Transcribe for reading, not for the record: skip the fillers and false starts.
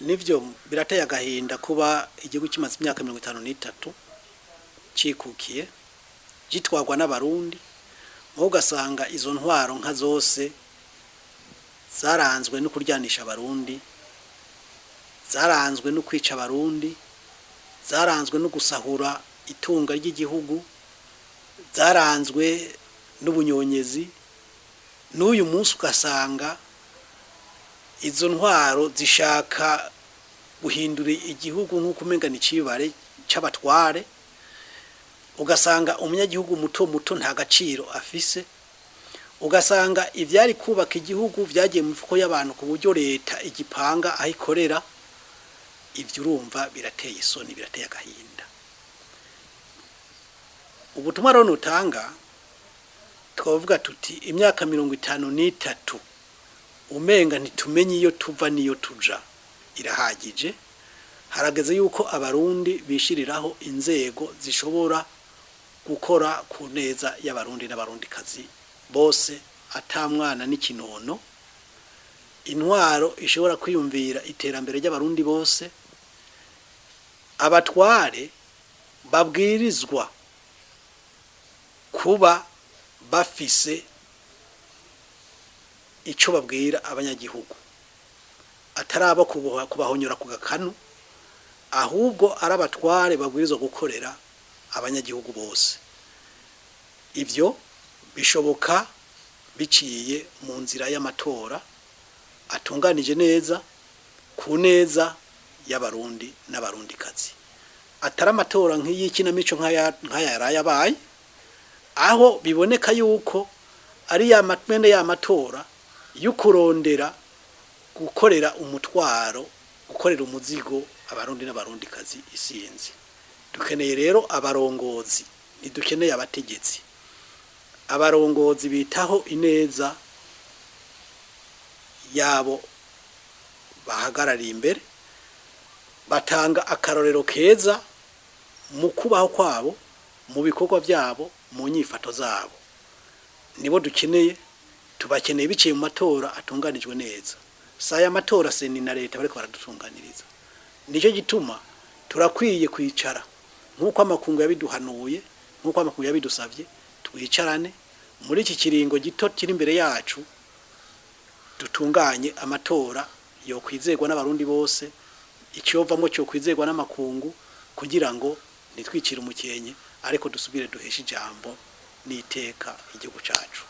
nivyo birateye agahinda kuba igihugu kimaze imyaka 53 cikukiye gitwagwa n'abarundi aho ugasanga izo ntwaro nka zose zaranzwe no kuryanisha abarundi, zaranzwe no kwica abarundi, zaranzwe no gusahura itunga ry'igihugu, zaranzwe n'ubunyonyezi. N'uyu munsi ugasanga izo ntwaro zishaka guhindura igihugu nk'uko umenga ni cibare c'abatware, ugasanga umunyagihugu muto muto nta gaciro afise, ugasanga ivyari kubaka igihugu vyagiye mu mifuko y'abantu ku buryo leta igipanga aho ikorera. Ivyo urumva birateye isoni, birateye agahinda. Ubutumwa rero nutanga twavuga tuti imyaka 53 umenga ntitumenye iyo tuva niyo tuja irahagije. Harageze yuko abarundi bishiriraho inzego zishobora gukora ku neza y'abarundi n'abarundikazi bose atamwana n'ikinono. Intwaro ishobora kwiyumvira iterambere ry'abarundi bose. Abatware babwirizwa kuba bafise ico babwira abanyagihugu, ataraba kubahonyora ku gakanu, ahubwo arabatware babwirizwa gukorera abanyagihugu bose. Ivyo bishoboka biciye mu nzira y'amatora atunganije neza ku neza y'abarundi n'abarundikazi, atari amatora nk'iyikinamico nk'ayarayabaye, aho biboneka yuko ari ya matwende y'amatora y'ukurondera gukorera umutwaro, gukorera umuzigo abarundi n'abarundikazi isinzi. Dukeneye rero abarongozi, ntidukeneye abategetsi. Abarongozi bitaho ineza yabo bahagarariye imbere, batanga akarorero keza mu kubaho kwabo, mu bikorwa byabo, mu nyifato zabo. Nibo dukeneye, tubakeneye biciye mu matora atunganijwe neza. Saya matora seni na leta bariko baradutunganiriza. Nico gituma turakwiye kwicara nkuko amakungu yabiduhanuye, nkuko amakungu yabidusavye, twicarane muri iki kiringo gito kiri imbere yacu, dutunganye amatora yo kwizegwa n'abarundi bose, icyovamo cyo kwizegwa n'amakungu, kugira ngo nitwicire umukenye ariko dusubire duheshe ijambo n'iteka igihugu cacu.